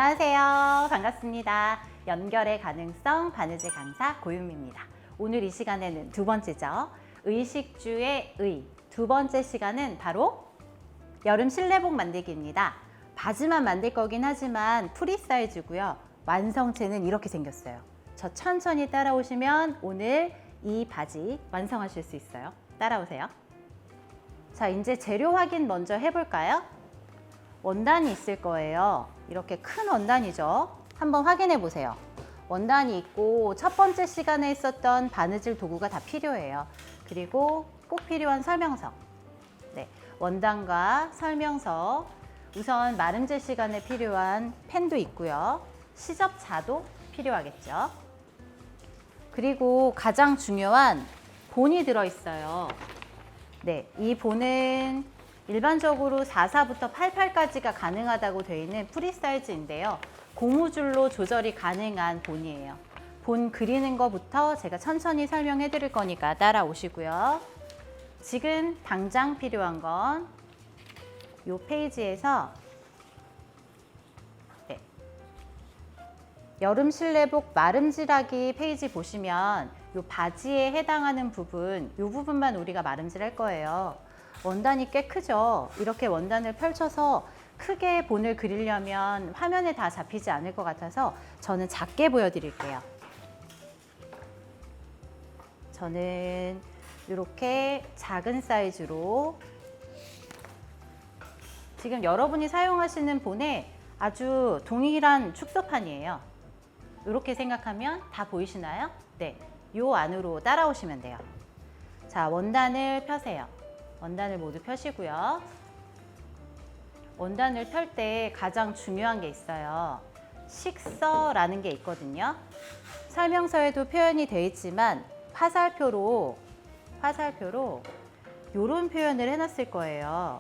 안녕하세요. 반갑습니다. 연결의 가능성 바느질 강사 고윤미입니다. 오늘 이 시간에는 두 번째죠. 의식주의 의. 두 번째 시간은 바로 여름 실내복 만들기입니다. 바지만 만들 거긴 하지만 프리 사이즈고요. 완성체는 이렇게 생겼어요. 저 천천히 따라오시면 오늘 이 바지 완성하실 수 있어요. 따라오세요. 자, 이제 재료 확인 먼저 해볼까요? 원단이 있을 거예요. 이렇게 큰 원단이죠. 한번 확인해 보세요. 원단이 있고 첫 번째 시간에 있었던 바느질 도구가 다 필요해요. 그리고 꼭 필요한 설명서. 네, 원단과 설명서. 우선 마름질 시간에 필요한 펜도 있고요. 시접자도 필요하겠죠. 그리고 가장 중요한 본이 들어있어요. 네, 이 본은 일반적으로 44부터 88까지가 가능하다고 되어 있는 프리 사이즈인데요. 고무줄로 조절이 가능한 본이에요. 본 그리는 것부터 제가 천천히 설명해 드릴 거니까 따라오시고요. 지금 당장 필요한 건 이 페이지에서 여름 실내복 마름질하기 페이지 보시면 이 바지에 해당하는 부분, 이 부분만 우리가 마름질할 거예요. 원단이 꽤 크죠. 이렇게 원단을 펼쳐서 크게 본을 그리려면 화면에 다 잡히지 않을 것 같아서 저는 작게 보여드릴게요. 저는 이렇게 작은 사이즈로 지금 여러분이 사용하시는 본에 아주 동일한 축소판이에요. 이렇게 생각하면 다 보이시나요? 네, 요 안으로 따라오시면 돼요. 자, 원단을 펴세요. 원단을 모두 펴시고요. 원단을 펼 때 가장 중요한 게 있어요. 식서라는 게 있거든요. 설명서에도 표현이 되어 있지만 화살표로 이런 표현을 해놨을 거예요.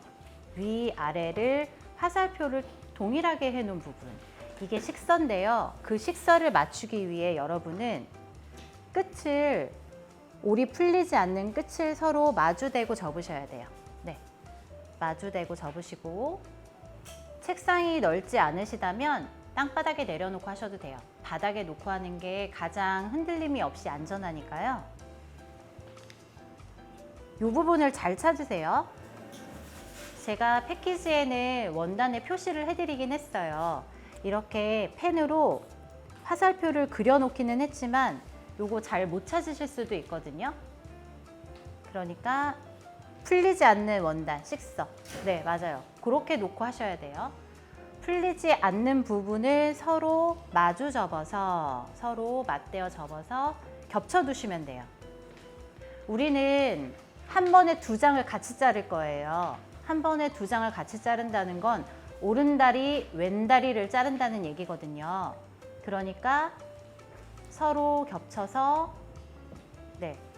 위아래를 화살표를 동일하게 해놓은 부분. 이게 식서인데요. 그 식서를 맞추기 위해 여러분은 끝을 올이 풀리지 않는 끝을 서로 마주대고 접으셔야 돼요. 네, 마주대고 접으시고 책상이 넓지 않으시다면 땅바닥에 내려놓고 하셔도 돼요. 바닥에 놓고 하는 게 가장 흔들림이 없이 안전하니까요. 이 부분을 잘 찾으세요. 제가 패키지에는 원단에 표시를 해드리긴 했어요. 이렇게 펜으로 화살표를 그려놓기는 했지만 요거 잘 못 찾으실 수도 있거든요. 그러니까 풀리지 않는 원단, 식서. 네, 맞아요. 그렇게 놓고 하셔야 돼요. 풀리지 않는 부분을 서로 마주 접어서, 서로 맞대어 접어서 겹쳐 두시면 돼요. 우리는 한 번에 두 장을 같이 자를 거예요. 한 번에 두 장을 같이 자른다는 건 오른다리, 왼다리를 자른다는 얘기거든요. 그러니까 서로 겹쳐서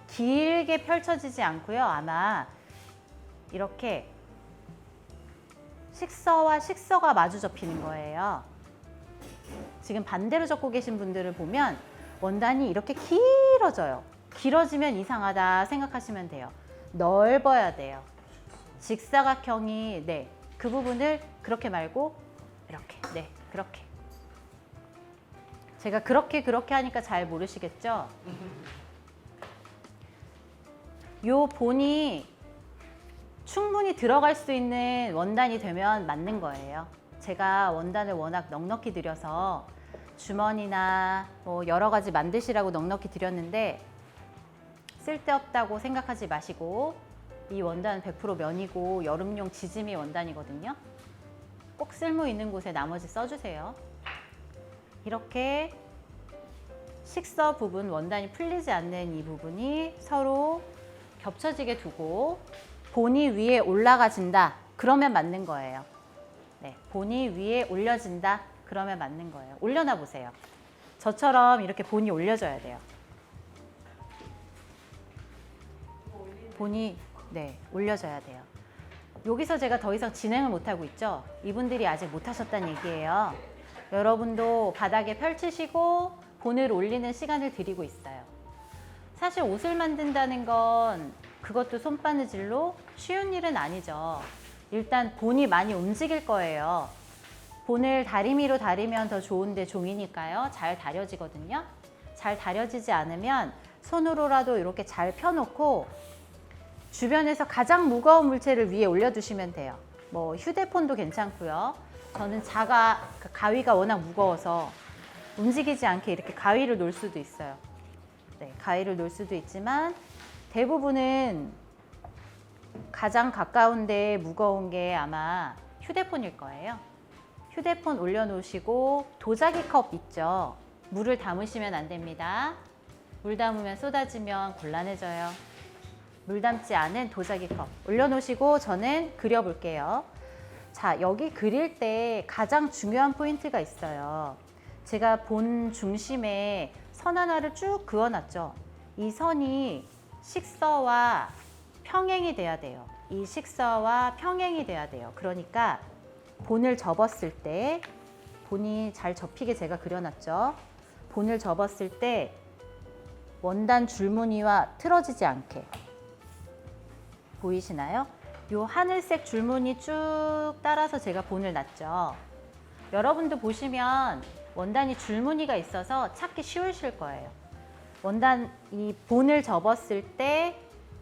길게 펼쳐지지 않고요. 아마 이렇게 식서와 식서가 마주 접히는 거예요. 지금 반대로 접고 계신 분들을 보면 원단이 이렇게 길어져요. 길어지면 이상하다 생각하시면 돼요. 넓어야 돼요. 직사각형이 그 부분을 그렇게 말고 이렇게 그렇게. 제가 그렇게 하니까 잘 모르시겠죠? 요 본이 충분히 들어갈 수 있는 원단이 되면 맞는 거예요. 제가 원단을 워낙 넉넉히 드려서 주머니나 뭐 여러 가지 만드시라고 넉넉히 드렸는데 쓸데없다고 생각하지 마시고 이 원단은 100% 면이고 여름용 지짐이 원단이거든요. 꼭 쓸모 있는 곳에 나머지 써주세요. 이렇게 식서 부분, 원단이 풀리지 않는 이 부분이 서로 겹쳐지게 두고 본이 위에 올라가진다. 그러면 맞는 거예요. 네, 본이 위에 올려진다. 그러면 맞는 거예요. 올려놔 보세요. 저처럼 이렇게 본이 올려져야 돼요. 본이 올려져야 돼요. 여기서 제가 더 이상 진행을 못하고 있죠. 이분들이 아직 못하셨다는 얘기예요. 여러분도 바닥에 펼치시고 본을 올리는 시간을 드리고 있어요. 사실 옷을 만든다는 건 그것도 손바느질로 쉬운 일은 아니죠. 일단 본이 많이 움직일 거예요. 본을 다리미로 다리면 더 좋은데 종이니까요. 잘 다려지거든요. 잘 다려지지 않으면 손으로라도 이렇게 잘 펴놓고 주변에서 가장 무거운 물체를 위에 올려두시면 돼요. 뭐 휴대폰도 괜찮고요. 저는 가위가 워낙 무거워서 움직이지 않게 이렇게 가위를 놓을 수도 있어요. 네, 가위를 놓을 수도 있지만 대부분은 가장 가까운 데 무거운 게 아마 휴대폰일 거예요. 휴대폰 올려놓으시고 도자기 컵 있죠? 물을 담으시면 안 됩니다. 물 담으면 쏟아지면 곤란해져요. 물 담지 않은 도자기 컵 올려놓으시고 저는 그려볼게요. 자, 여기 그릴 때 가장 중요한 포인트가 있어요. 제가 본 중심에 선 하나를 쭉 그어놨죠. 이 선이 식서와 평행이 돼야 돼요. 이 식서와 평행이 돼야 돼요. 그러니까 본을 접었을 때, 본이 잘 접히게 제가 그려놨죠. 본을 접었을 때 원단 줄무늬와 틀어지지 않게. 보이시나요? 요 하늘색 줄무늬 쭉 따라서 제가 본을 놨죠. 여러분도 보시면 원단이 줄무늬가 있어서 찾기 쉬우실 거예요. 이 본을 접었을 때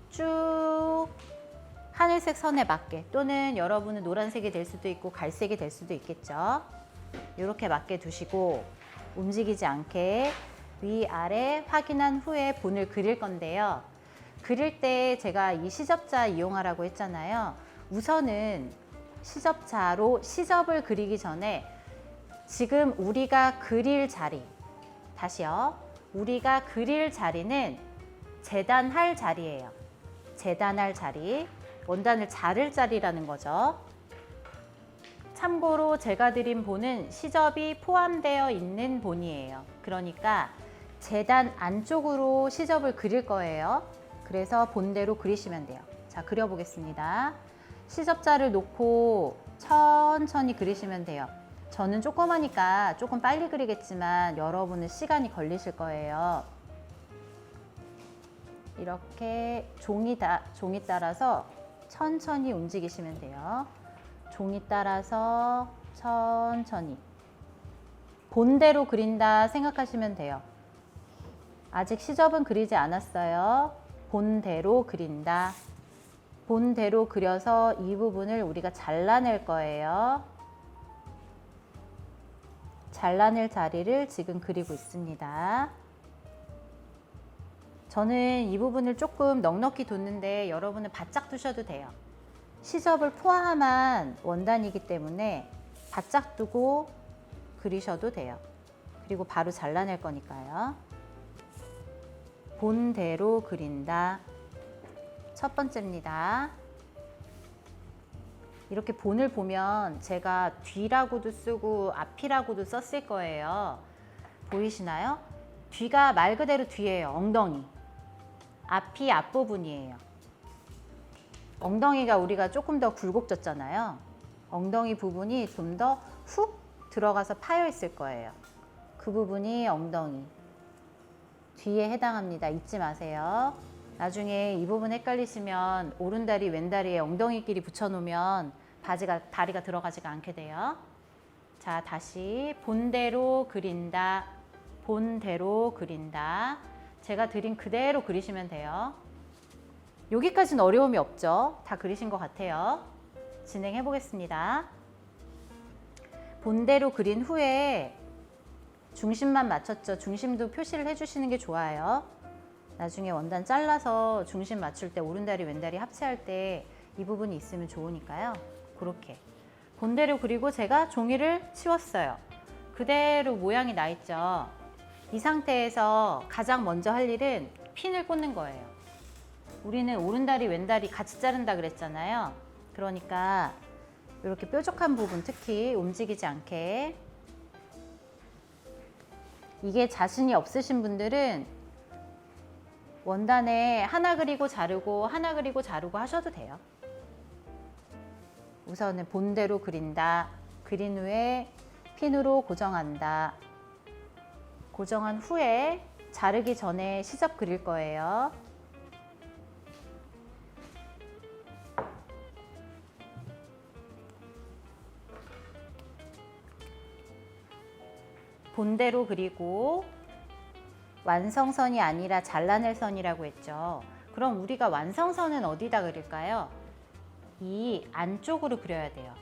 쭉 하늘색 선에 맞게, 또는 여러분은 노란색이 될 수도 있고 갈색이 될 수도 있겠죠. 이렇게 맞게 두시고 움직이지 않게 위아래 확인한 후에 본을 그릴 건데요. 그릴 때 제가 이 시접자 이용하라고 했잖아요. 우선은 시접자로 시접을 그리기 전에 지금 우리가 그릴 자리, 다시요. 우리가 그릴 자리는 재단할 자리예요. 재단할 자리, 원단을 자를 자리라는 거죠. 참고로 제가 드린 본은 시접이 포함되어 있는 본이에요. 그러니까 재단 안쪽으로 시접을 그릴 거예요. 그래서 본대로 그리시면 돼요. 자, 그려보겠습니다. 시접자를 놓고 천천히 그리시면 돼요. 저는 조그마니까 조금 빨리 그리겠지만 여러분은 시간이 걸리실 거예요. 이렇게 종이 따라서 천천히 움직이시면 돼요. 종이 따라서 천천히. 본대로 그린다 생각하시면 돼요. 아직 시접은 그리지 않았어요. 본대로 그린다. 본대로 그려서 이 부분을 우리가 잘라낼 거예요. 잘라낼 자리를 지금 그리고 있습니다. 저는 이 부분을 조금 넉넉히 뒀는데 여러분은 바짝 두셔도 돼요. 시접을 포함한 원단이기 때문에 바짝 두고 그리셔도 돼요. 그리고 바로 잘라낼 거니까요. 본대로 그린다. 첫 번째입니다. 이렇게 본을 보면 제가 뒤라고도 쓰고 앞이라고도 썼을 거예요. 보이시나요? 뒤가 말 그대로 뒤예요. 엉덩이. 앞이 앞부분이에요. 엉덩이가 우리가 조금 더 굴곡졌잖아요. 엉덩이 부분이 좀 더 훅 들어가서 파여 있을 거예요. 그 부분이 엉덩이. 뒤에 해당합니다. 잊지 마세요. 나중에 이 부분 헷갈리시면 오른다리 왼다리에 엉덩이끼리 붙여놓으면 다리가 들어가지가 않게 돼요. 자, 다시 본대로 그린다. 본대로 그린다. 제가 드린 그대로 그리시면 돼요. 여기까지는 어려움이 없죠? 다 그리신 것 같아요. 진행해 보겠습니다. 본대로 그린 후에 중심만 맞췄죠? 중심도 표시를 해주시는 게 좋아요. 나중에 원단 잘라서 중심 맞출 때 오른다리 왼다리 합체할 때 이 부분이 있으면 좋으니까요. 그렇게 본대로 그리고 제가 종이를 치웠어요. 그대로 모양이 나 있죠. 이 상태에서 가장 먼저 할 일은 핀을 꽂는 거예요. 우리는 오른다리 왼다리 같이 자른다 그랬잖아요. 그러니까 이렇게 뾰족한 부분 특히 움직이지 않게, 이게 자신이 없으신 분들은 원단에 하나 그리고 자르고 하나 그리고 자르고 하셔도 돼요. 우선은 본대로 그린다. 그린 후에 핀으로 고정한다. 고정한 후에 자르기 전에 시접 그릴 거예요. 본대로 그리고 완성선이 아니라 잘라낼 선이라고 했죠. 그럼 우리가 완성선은 어디다 그릴까요? 이 안쪽으로 그려야 돼요.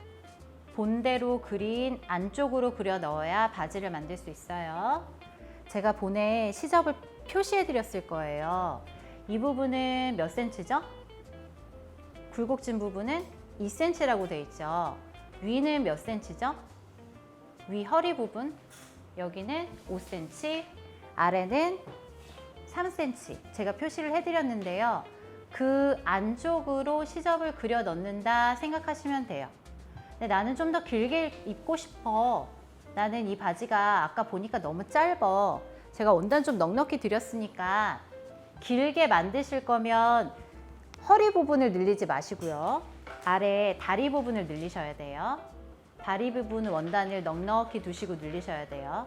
본대로 그린 안쪽으로 그려 넣어야 바지를 만들 수 있어요. 제가 본에 시접을 표시해 드렸을 거예요. 이 부분은 몇 cm죠? 굴곡진 부분은 2cm라고 되어 있죠. 위는 몇 cm죠? 위 허리 부분 여기는 5cm, 아래는 3cm 제가 표시를 해드렸는데요. 그 안쪽으로 시접을 그려 넣는다 생각하시면 돼요. 근데 나는 좀 더 길게 입고 싶어. 나는 이 바지가 아까 보니까 너무 짧아. 제가 원단 좀 넉넉히 드렸으니까 길게 만드실 거면 허리 부분을 늘리지 마시고요. 아래 다리 부분을 늘리셔야 돼요. 다리 부분 원단을 넉넉히 두시고 늘리셔야 돼요.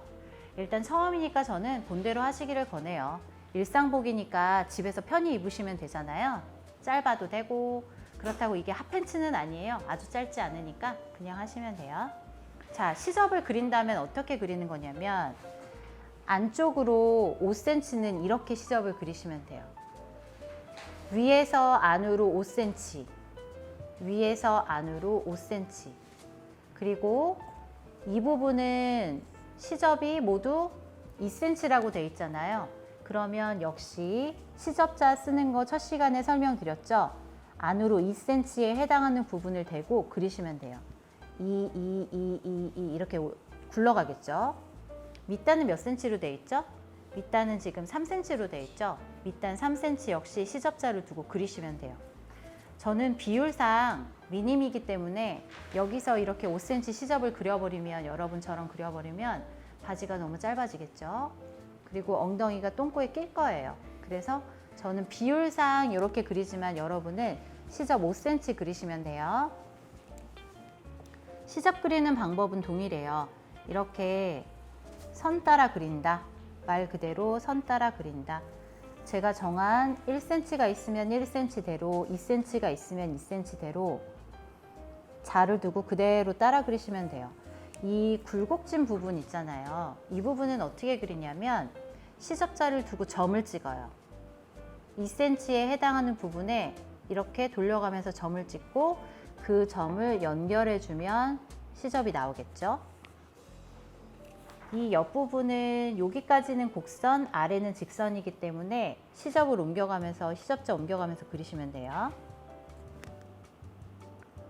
일단 처음이니까 저는 본대로 하시기를 권해요. 일상복이니까 집에서 편히 입으시면 되잖아요. 짧아도 되고 그렇다고 이게 핫팬츠는 아니에요. 아주 짧지 않으니까 그냥 하시면 돼요. 자, 시접을 그린다면 어떻게 그리는 거냐면 안쪽으로 5cm는 이렇게 시접을 그리시면 돼요. 위에서 안으로 5cm, 위에서 안으로 5cm. 그리고 이 부분은 시접이 모두 2cm라고 되어 있잖아요. 그러면 역시 시접자 쓰는 거 첫 시간에 설명드렸죠. 안으로 2cm에 해당하는 부분을 대고 그리시면 돼요. 이렇게 굴러가겠죠. 밑단은 몇 cm로 되어 있죠? 밑단은 지금 3cm로 되어 있죠. 밑단 3cm 역시 시접자를 두고 그리시면 돼요. 저는 비율상 미님이기 때문에 여기서 이렇게 5cm 시접을 그려버리면 여러분처럼 그려버리면 바지가 너무 짧아지겠죠. 그리고 엉덩이가 똥꼬에 낄 거예요. 그래서 저는 비율상 이렇게 그리지만 여러분은 시접 5cm 그리시면 돼요. 시접 그리는 방법은 동일해요. 이렇게 선 따라 그린다. 말 그대로 선 따라 그린다. 제가 정한 1cm가 있으면 1cm대로, 2cm가 있으면 2cm대로 자를 두고 그대로 따라 그리시면 돼요. 이 굴곡진 부분 있잖아요. 이 부분은 어떻게 그리냐면 시접자를 두고 점을 찍어요. 2cm에 해당하는 부분에 이렇게 돌려가면서 점을 찍고 그 점을 연결해 주면 시접이 나오겠죠. 이 옆부분은 여기까지는 곡선, 아래는 직선이기 때문에 시접을 옮겨가면서 시접자 옮겨가면서 그리시면 돼요.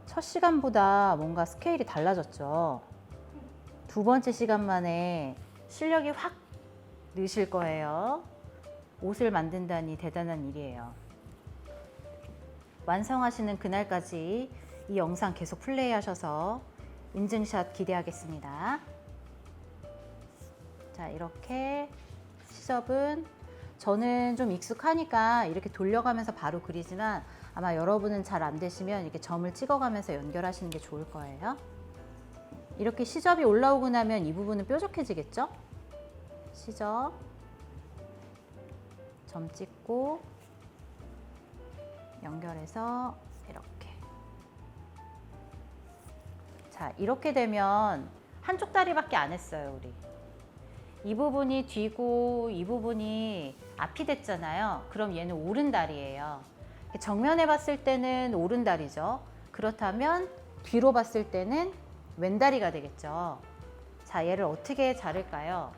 첫 시간보다 뭔가 스케일이 달라졌죠. 두 번째 시간 만에 실력이 확 느실 거예요. 옷을 만든다니 대단한 일이에요. 완성하시는 그날까지 이 영상 계속 플레이 하셔서 인증샷 기대하겠습니다. 자, 이렇게 시접은 저는 좀 익숙하니까 이렇게 돌려가면서 바로 그리지만 아마 여러분은 잘 안 되시면 이렇게 점을 찍어가면서 연결하시는 게 좋을 거예요. 이렇게 시접이 올라오고 나면 이 부분은 뾰족해지겠죠? 시접, 점 찍고 연결해서 이렇게. 자, 이렇게 되면 한쪽 다리밖에 안 했어요, 우리. 이 부분이 뒤고 이 부분이 앞이 됐잖아요. 그럼 얘는 오른다리예요. 정면에 봤을 때는 오른다리죠. 그렇다면 뒤로 봤을 때는 왼다리가 되겠죠. 자, 얘를 어떻게 자를까요?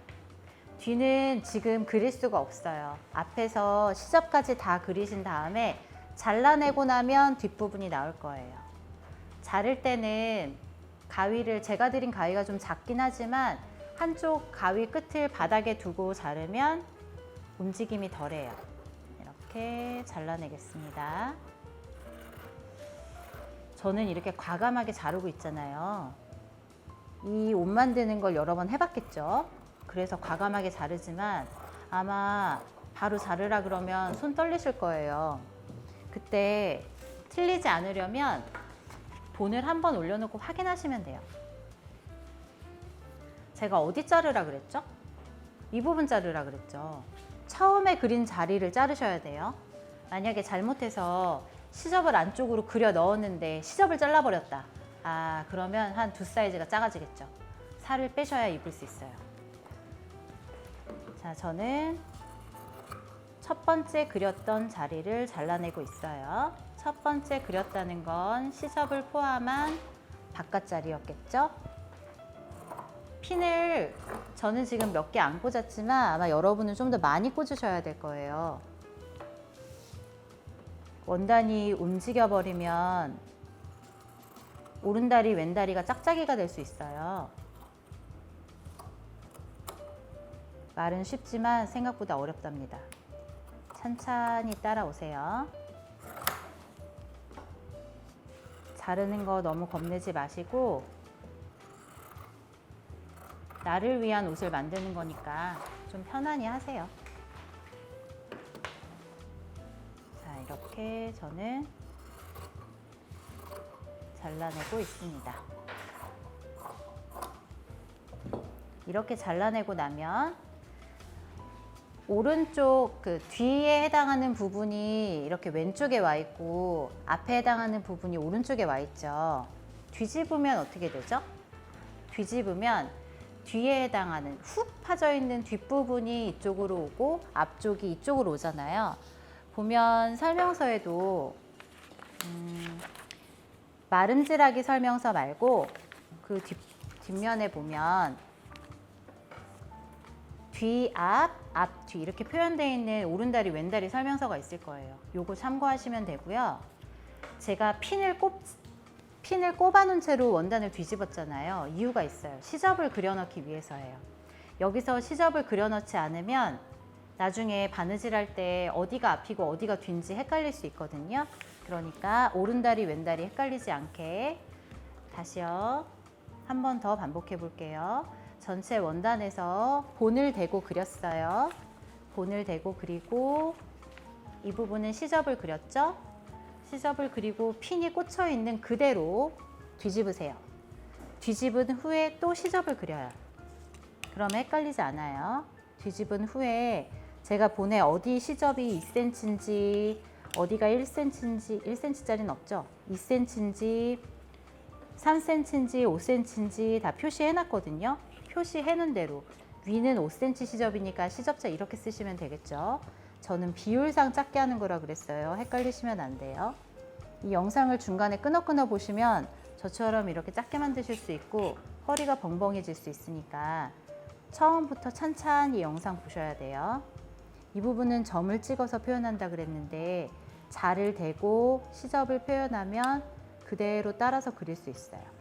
뒤는 지금 그릴 수가 없어요. 앞에서 시접까지 다 그리신 다음에 잘라내고 나면 뒷부분이 나올 거예요. 자를 때는 가위를, 제가 드린 가위가 좀 작긴 하지만 한쪽 가위 끝을 바닥에 두고 자르면 움직임이 덜해요. 이렇게 잘라내겠습니다. 저는 이렇게 과감하게 자르고 있잖아요. 이 옷 만드는 걸 여러 번 해봤겠죠. 그래서 과감하게 자르지만 아마 바로 자르라 그러면 손 떨리실 거예요. 그때 틀리지 않으려면 본을 한번 올려놓고 확인하시면 돼요. 제가 어디 자르라 그랬죠? 이 부분 자르라 그랬죠. 처음에 그린 자리를 자르셔야 돼요. 만약에 잘못해서 시접을 안쪽으로 그려 넣었는데 시접을 잘라버렸다. 아, 그러면 한 두 사이즈가 작아지겠죠. 살을 빼셔야 입을 수 있어요. 자, 저는 첫 번째 그렸던 자리를 잘라내고 있어요. 첫 번째 그렸다는 건 시접을 포함한 바깥 자리였겠죠? 핀을 저는 지금 몇 개 안 꽂았지만 아마 여러분은 좀 더 많이 꽂으셔야 될 거예요. 원단이 움직여 버리면 오른다리 왼다리가 짝짝이가 될 수 있어요. 말은 쉽지만 생각보다 어렵답니다. 찬찬히 따라오세요. 자르는 거 너무 겁내지 마시고 나를 위한 옷을 만드는 거니까 좀 편안히 하세요. 자, 이렇게 저는 잘라내고 있습니다. 이렇게 잘라내고 나면 오른쪽 그 뒤에 해당하는 부분이 이렇게 왼쪽에 와 있고 앞에 해당하는 부분이 오른쪽에 와 있죠. 뒤집으면 어떻게 되죠? 뒤집으면 뒤에 해당하는 훅 파져 있는 뒷부분이 이쪽으로 오고 앞쪽이 이쪽으로 오잖아요. 보면 설명서에도 마름질하기 설명서 말고 그 뒷면에 보면 뒤, 앞, 뒤 이렇게 표현되어 있는 오른다리, 왼다리 설명서가 있을 거예요. 요거 참고하시면 되고요. 제가 핀을 꼽아 놓은 채로 원단을 뒤집었잖아요. 이유가 있어요. 시접을 그려넣기 위해서예요. 여기서 시접을 그려넣지 않으면 나중에 바느질 할 때 어디가 앞이고 어디가 뒤인지 헷갈릴 수 있거든요. 그러니까 오른다리, 왼다리 헷갈리지 않게 다시요. 한 번 더 반복해 볼게요. 전체 원단에서 본을 대고 그렸어요. 본을 대고 그리고 이 부분은 시접을 그렸죠? 시접을 그리고 핀이 꽂혀 있는 그대로 뒤집으세요. 뒤집은 후에 또 시접을 그려요. 그러면 헷갈리지 않아요. 뒤집은 후에 제가 본에 어디 시접이 2cm인지 어디가 1cm인지 1cm짜리는 없죠. 2cm인지 3cm인지 5cm인지 다 표시해 놨거든요. 표시해 놓은 대로 위는 5cm 시접이니까 시접자 이렇게 쓰시면 되겠죠. 저는 비율상 작게 하는 거라 그랬어요. 헷갈리시면 안 돼요. 이 영상을 중간에 끊어 보시면 저처럼 이렇게 작게 만드실 수 있고 허리가 벙벙해질 수 있으니까 처음부터 찬찬히 영상 보셔야 돼요. 이 부분은 점을 찍어서 표현한다 그랬는데 자를 대고 시접을 표현하면 그대로 따라서 그릴 수 있어요.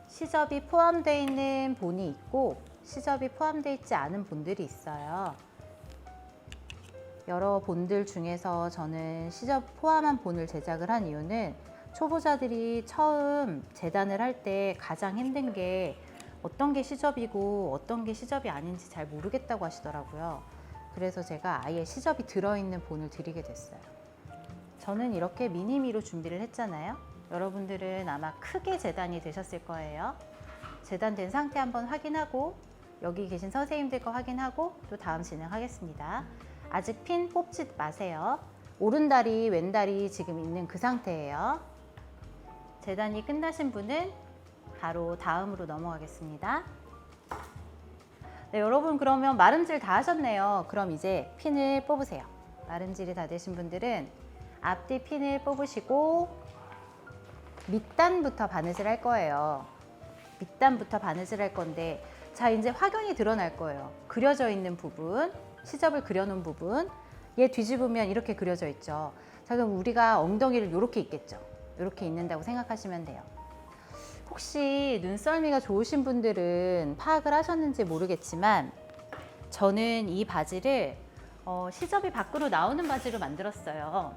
시접이 포함되어 있는 본이 있고 시접이 포함되어 있지 않은 본들이 있어요. 여러 본들 중에서 저는 시접 포함한 본을 제작을 한 이유는 초보자들이 처음 재단을 할 때 가장 힘든 게 어떤 게 시접이고 어떤 게 시접이 아닌지 잘 모르겠다고 하시더라고요. 그래서 제가 아예 시접이 들어있는 본을 드리게 됐어요. 저는 이렇게 미니미로 준비를 했잖아요. 여러분들은 아마 크게 재단이 되셨을 거예요. 재단된 상태 한번 확인하고 여기 계신 선생님들 거 확인하고 또 다음 진행하겠습니다. 아직 핀 뽑지 마세요. 오른다리, 왼다리 지금 있는 그 상태예요. 재단이 끝나신 분은 바로 다음으로 넘어가겠습니다. 네, 여러분 그러면 마름질 다 하셨네요. 그럼 이제 핀을 뽑으세요. 마름질이 다 되신 분들은 앞뒤 핀을 뽑으시고 밑단부터 바느질 할 거예요. 밑단부터 바느질 할 건데 자 이제 확연히 드러날 거예요. 그려져 있는 부분, 시접을 그려놓은 부분 얘 뒤집으면 이렇게 그려져 있죠. 자 그럼 우리가 엉덩이를 이렇게 있겠죠. 이렇게 있는다고 생각하시면 돼요. 혹시 눈썰미가 좋으신 분들은 파악을 하셨는지 모르겠지만 저는 이 바지를 시접이 밖으로 나오는 바지로 만들었어요.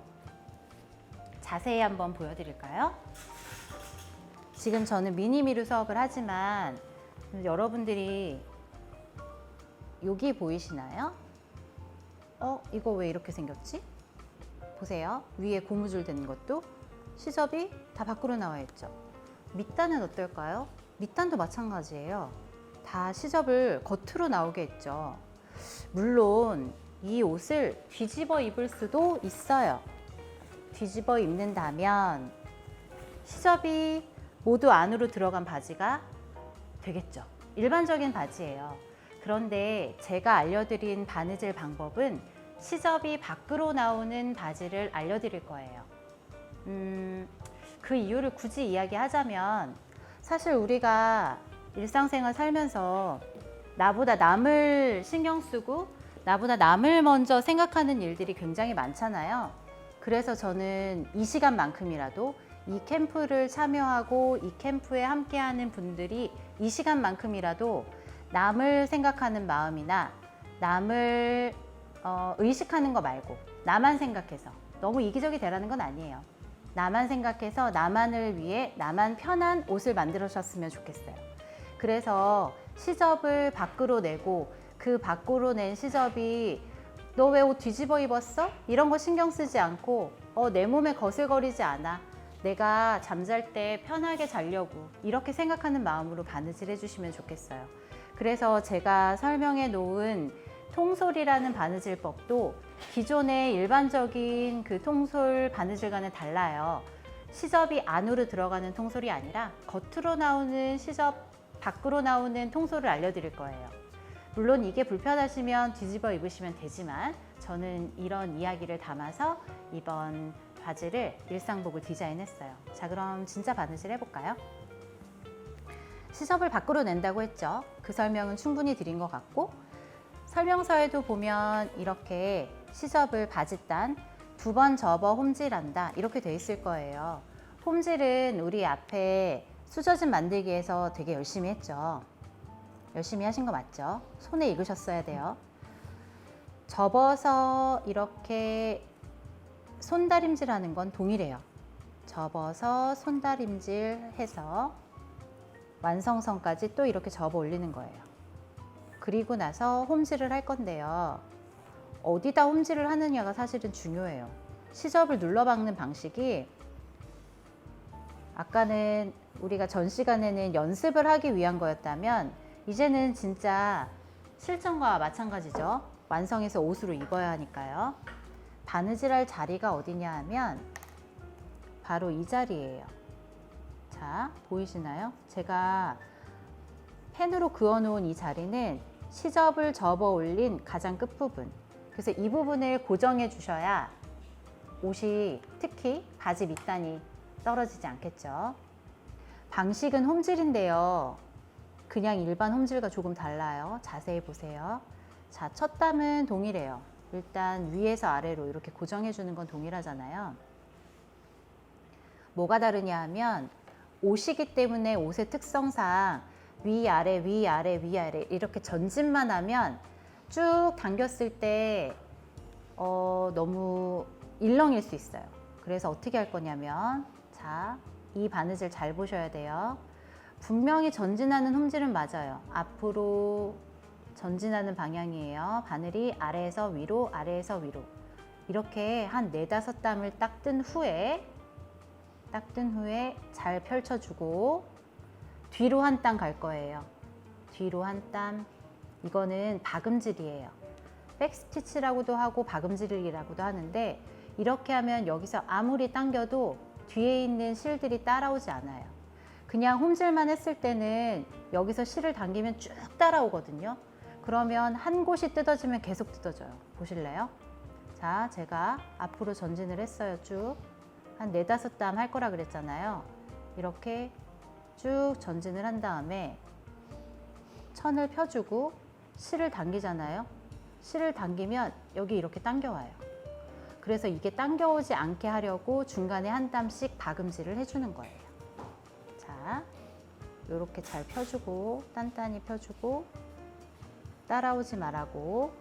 자세히 한번 보여드릴까요? 지금 저는 미니미루 수업을 하지만 여러분들이 여기 보이시나요? 이거 왜 이렇게 생겼지? 보세요. 위에 고무줄 된 것도 시접이 다 밖으로 나와 있죠. 밑단은 어떨까요? 밑단도 마찬가지예요. 다 시접을 겉으로 나오게 했죠. 물론 이 옷을 뒤집어 입을 수도 있어요. 뒤집어 입는다면 시접이 모두 안으로 들어간 바지가 되겠죠. 일반적인 바지예요. 그런데 제가 알려드린 바느질 방법은 시접이 밖으로 나오는 바지를 알려드릴 거예요. 그 이유를 굳이 이야기하자면 사실 우리가 일상생활 살면서 나보다 남을 신경 쓰고 나보다 남을 먼저 생각하는 일들이 굉장히 많잖아요. 그래서 저는 이 시간만큼이라도 이 캠프를 참여하고 이 캠프에 함께하는 분들이 이 시간만큼이라도 남을 생각하는 마음이나 남을 의식하는 거 말고 나만 생각해서 너무 이기적이 되라는 건 아니에요. 나만 생각해서 나만을 위해 나만 편한 옷을 만들어 주셨으면 좋겠어요. 그래서 시접을 밖으로 내고 그 밖으로 낸 시접이 너 왜 옷 뒤집어 입었어? 이런 거 신경 쓰지 않고 내 몸에 거슬거리지 않아. 내가 잠잘 때 편하게 자려고 이렇게 생각하는 마음으로 바느질 해주시면 좋겠어요. 그래서 제가 설명해 놓은 통솔이라는 바느질법도 기존의 일반적인 그 통솔 바느질과는 달라요. 시접이 안으로 들어가는 통솔이 아니라 겉으로 나오는 시접, 밖으로 나오는 통솔을 알려드릴 거예요. 물론 이게 불편하시면 뒤집어 입으시면 되지만 저는 이런 이야기를 담아서 이번 바지를 일상복을 디자인했어요. 자, 그럼 진짜 바느질 해볼까요? 시접을 밖으로 낸다고 했죠. 그 설명은 충분히 드린 것 같고 설명서에도 보면 이렇게 시접을 바짓단 2번 접어 홈질한다 이렇게 돼 있을 거예요. 홈질은 우리 앞에 수저집 만들기에서 되게 열심히 했죠. 열심히 하신 거 맞죠? 손에 익으셨어야 돼요. 접어서 이렇게 손다림질 하는 건 동일해요. 접어서 손다림질 해서 완성선까지 또 이렇게 접어 올리는 거예요. 그리고 나서 홈질을 할 건데요. 어디다 홈질을 하느냐가 사실은 중요해요. 시접을 눌러 박는 방식이 아까는 우리가 전 시간에는 연습을 하기 위한 거였다면 이제는 진짜 실전과 마찬가지죠. 완성해서 옷으로 입어야 하니까요. 바느질할 자리가 어디냐 하면 바로 이 자리예요. 자, 보이시나요? 제가 펜으로 그어놓은 이 자리는 시접을 접어 올린 가장 끝부분. 그래서 이 부분을 고정해 주셔야 옷이 특히 바지 밑단이 떨어지지 않겠죠. 방식은 홈질인데요. 그냥 일반 홈질과 조금 달라요. 자세히 보세요. 자, 첫 담은 동일해요. 일단 위에서 아래로 이렇게 고정해 주는 건 동일하잖아요. 뭐가 다르냐 하면 옷이기 때문에 옷의 특성상 위아래 위아래 위아래 이렇게 전진만 하면 쭉 당겼을 때 너무 일렁일 수 있어요. 그래서 어떻게 할 거냐면 자, 이 바느질 잘 보셔야 돼요. 분명히 전진하는 홈질은 맞아요. 앞으로 전진하는 방향이에요. 바늘이 아래에서 위로 아래에서 위로 이렇게 한 4-5땀을 딱 뜬 후에 잘 펼쳐주고 뒤로 한 땀 갈 거예요. 뒤로 한 땀. 이거는 박음질이에요. 백스티치라고도 하고 박음질이라고도 하는데 이렇게 하면 여기서 아무리 당겨도 뒤에 있는 실들이 따라오지 않아요. 그냥 홈질만 했을 때는 여기서 실을 당기면 쭉 따라오거든요. 그러면 한 곳이 뜯어지면 계속 뜯어져요. 보실래요? 자, 제가 앞으로 전진을 했어요. 쭉. 한 4-5땀 할 거라 그랬잖아요. 이렇게 쭉 전진을 한 다음에 천을 펴주고 실을 당기잖아요. 실을 당기면 여기 이렇게 당겨와요. 그래서 이게 당겨오지 않게 하려고 중간에 한 땀씩 박음질을 해주는 거예요. 자, 이렇게 잘 펴주고 단단히 펴주고 따라오지 말라고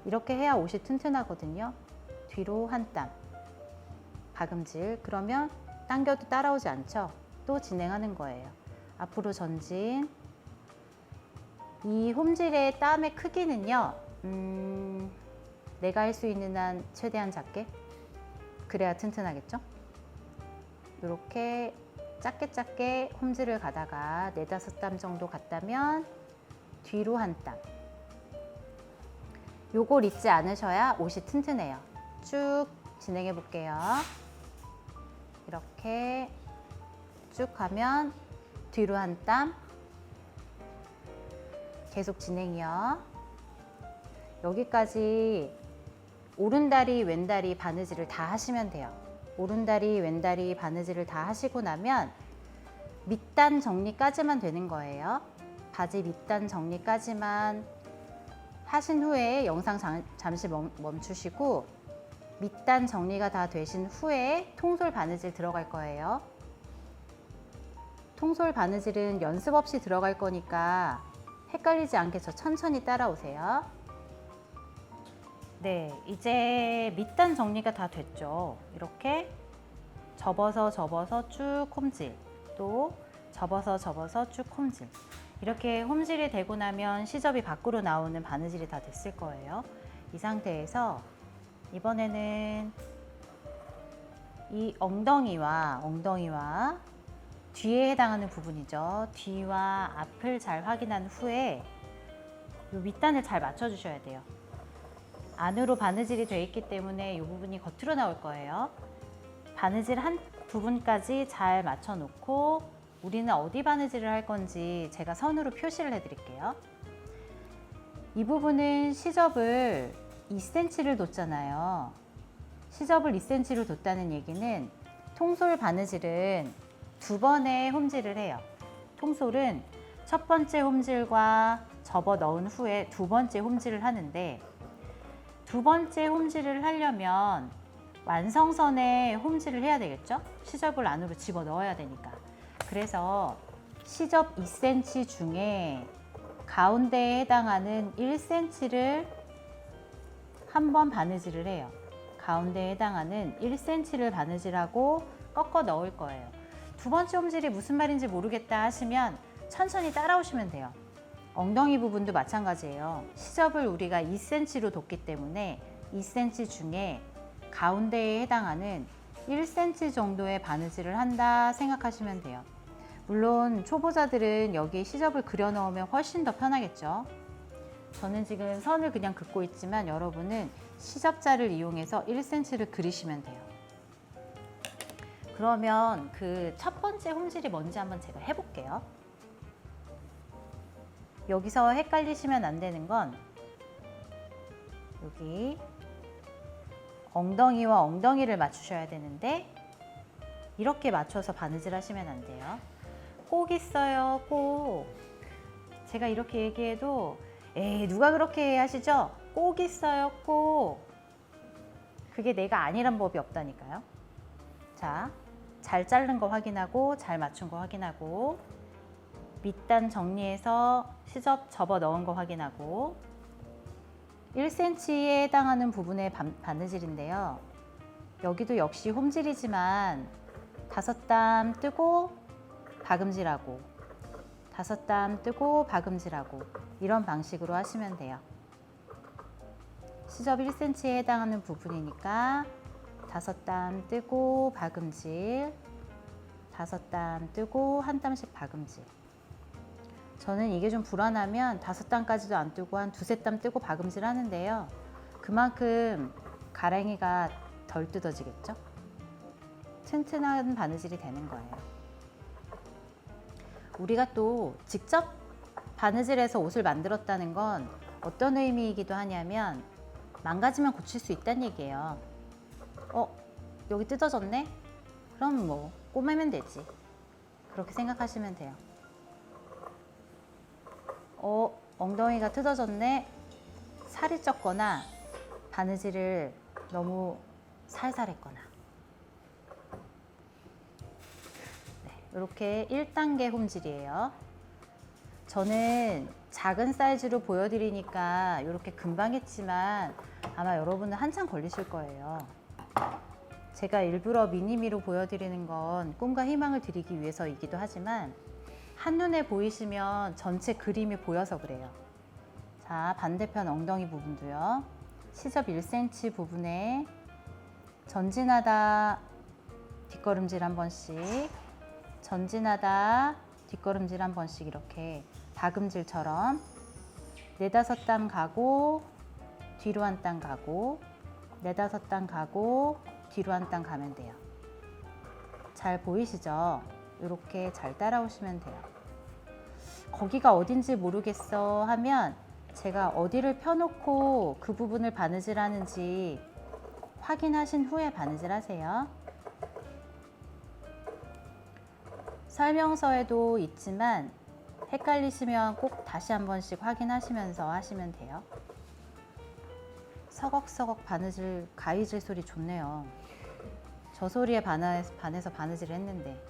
이렇게 해야 옷이 튼튼하거든요. 뒤로 한 땀 박음질. 그러면 당겨도 따라오지 않죠. 또 진행하는 거예요. 앞으로 전진. 이 홈질의 땀의 크기는요, 내가 할 수 있는 한 최대한 작게, 그래야 튼튼하겠죠. 이렇게 작게 홈질을 가다가 4-5땀 정도 갔다면 뒤로 한 땀. 요걸 잊지 않으셔야 옷이 튼튼해요. 쭉 진행해 볼게요. 이렇게 쭉 가면 뒤로 한 땀, 계속 진행이요. 여기까지 오른다리, 왼다리 바느질을 다 하시면 돼요. 오른다리, 왼다리 바느질을 다 하시고 나면 밑단 정리까지만 되는 거예요. 바지 밑단 정리까지만 하신 후에 영상 잠시 멈추시고 밑단 정리가 다 되신 후에 통솔 바느질 들어갈 거예요. 통솔 바느질은 연습 없이 들어갈 거니까 헷갈리지 않게 천천히 따라오세요. 네, 이제 밑단 정리가 다 됐죠. 이렇게 접어서 쭉 홈질, 또 접어서 쭉 홈질. 이렇게 홈질이 되고 나면 시접이 밖으로 나오는 바느질이 다 됐을 거예요. 이 상태에서 이번에는 이 엉덩이와 뒤에 해당하는 부분이죠. 뒤와 앞을 잘 확인한 후에 이 밑단을 잘 맞춰 주셔야 돼요. 안으로 바느질이 되어 있기 때문에 이 부분이 겉으로 나올 거예요. 바느질 한 부분까지 잘 맞춰 놓고 우리는 어디 바느질을 할 건지 제가 선으로 표시를 해 드릴게요. 이 부분은 시접을 2cm를 뒀잖아요. 시접을 2cm를 뒀다는 얘기는 통솔 바느질은 두 번의 홈질을 해요. 통솔은 첫 번째 홈질과 접어 넣은 후에 두 번째 홈질을 하는데, 두 번째 홈질을 하려면 완성선에 홈질을 해야 되겠죠? 시접을 안으로 집어 넣어야 되니까. 그래서 시접 2cm 중에 가운데에 해당하는 1cm를 한 번 바느질을 해요. 가운데에 해당하는 1cm를 바느질하고 꺾어 넣을 거예요. 두 번째 홈질이 무슨 말인지 모르겠다 하시면 천천히 따라오시면 돼요. 엉덩이 부분도 마찬가지예요. 시접을 우리가 2cm로 뒀기 때문에 2cm 중에 가운데에 해당하는 1cm 정도의 바느질을 한다 생각하시면 돼요. 물론 초보자들은 여기에 시접을 그려 넣으면 훨씬 더 편하겠죠. 저는 지금 선을 그냥 긋고 있지만 여러분은 시접자를 이용해서 1cm를 그리시면 돼요. 그러면 그 첫 번째 홈질이 뭔지 한번 제가 해볼게요. 여기서 헷갈리시면 안 되는 건 여기 엉덩이와 엉덩이를 맞추셔야 되는데 이렇게 맞춰서 바느질 하시면 안 돼요. 꼭 있어요, 꼭. 제가 이렇게 얘기해도 에이, 누가 그렇게 하시죠? 꼭 있어요, 꼭. 그게 내가 아니란 법이 없다니까요. 자, 잘 자른 거 확인하고 잘 맞춘 거 확인하고 밑단 정리해서 시접 접어 넣은 거 확인하고 1cm에 해당하는 부분의 바느질인데요. 여기도 역시 홈질이지만 5땀 뜨고 박음질하고 5땀 뜨고 박음질하고 이런 방식으로 하시면 돼요. 시접 1cm에 해당하는 부분이니까 5땀 뜨고 박음질, 5땀 뜨고 한 땀씩 박음질. 저는 이게 좀 불안하면 5땀까지도 안 뜨고 한 2~3땀 뜨고 박음질 하는데요. 그만큼 가랭이가 덜 뜯어지겠죠? 튼튼한 바느질이 되는 거예요. 우리가 또 직접 바느질해서 옷을 만들었다는 건 어떤 의미이기도 하냐면 망가지면 고칠 수 있다는 얘기예요. 여기 뜯어졌네? 그럼 뭐 꼬매면 되지. 그렇게 생각하시면 돼요. 엉덩이가 뜯어졌네? 살이 쪘거나 바느질을 너무 살살 했거나. 네, 이렇게 1단계 홈질이에요. 저는 작은 사이즈로 보여드리니까 이렇게 금방 했지만 아마 여러분은 한참 걸리실 거예요. 제가 일부러 미니미로 보여드리는 건 꿈과 희망을 드리기 위해서이기도 하지만 한눈에 보이시면 전체 그림이 보여서 그래요. 자, 반대편 엉덩이 부분도요. 시접 1cm 부분에 전진하다 뒷걸음질 한 번씩, 전진하다 뒷걸음질 한 번씩 이렇게 박음질처럼 4~5땀 가고 뒤로 한 땀 가고 4~5땀 가고 뒤로 한 땀 가면 돼요. 잘 보이시죠? 이렇게 잘 따라오시면 돼요. 거기가 어딘지 모르겠어 하면 제가 어디를 펴놓고 그 부분을 바느질 하는지 확인하신 후에 바느질 하세요. 설명서에도 있지만 헷갈리시면 꼭 다시 한 번씩 확인하시면서 하시면 돼요. 서걱서걱 바느질, 가위질 소리 좋네요. 저 소리에 반해서 바느질을 했는데.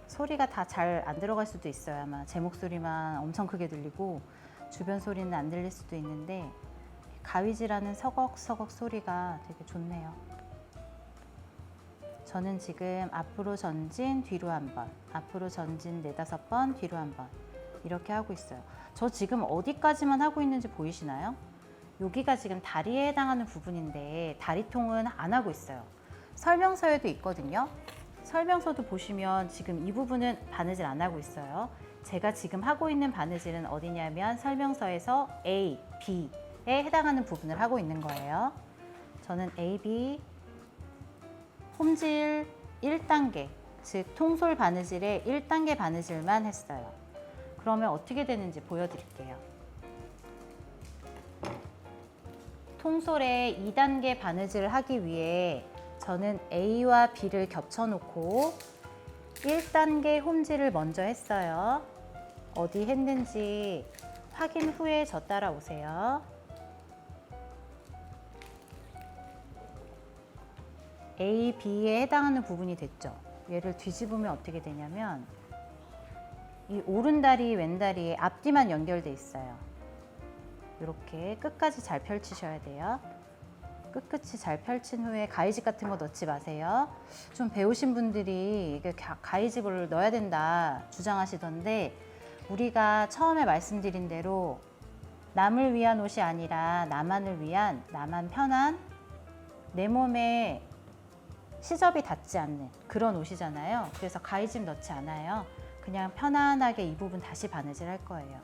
소리가 다 잘 안 들어갈 수도 있어요. 아마 제 목소리만 엄청 크게 들리고 주변 소리는 안 들릴 수도 있는데 가위질하는 서걱서걱 소리가 되게 좋네요. 저는 지금 앞으로 전진, 뒤로 한 번, 앞으로 전진 4-5번, 뒤로 한 번 이렇게 하고 있어요. 저 지금 어디까지만 하고 있는지 보이시나요? 여기가 지금 다리에 해당하는 부분인데 다리통은 안 하고 있어요. 설명서에도 있거든요. 설명서도 보시면 지금 이 부분은 바느질 안 하고 있어요. 제가 지금 하고 있는 바느질은 어디냐면 설명서에서 A, B에 해당하는 부분을 하고 있는 거예요. 저는 A, B 홈질 1단계, 즉 통솔 바느질의 1단계 바느질만 했어요. 그러면 어떻게 되는지 보여드릴게요. 통솔의 2단계 바느질을 하기 위해 저는 A와 B를 겹쳐놓고 1단계 홈질을 먼저 했어요. 어디 했는지 확인 후에 저 따라오세요. A, B에 해당하는 부분이 됐죠. 얘를 뒤집으면 어떻게 되냐면 이 오른다리, 왼다리에 앞뒤만 연결돼 있어요. 이렇게 끝까지 잘 펼치셔야 돼요. 끝끝이 잘 펼친 후에 가위집 같은 거 넣지 마세요. 좀 배우신 분들이 이게 가위집을 넣어야 된다 주장하시던데 우리가 처음에 말씀드린 대로 남을 위한 옷이 아니라 나만을 위한, 나만 편한, 내 몸에 시접이 닿지 않는 그런 옷이잖아요. 그래서 가위집 넣지 않아요. 그냥 편안하게 이 부분 다시 바느질 할 거예요.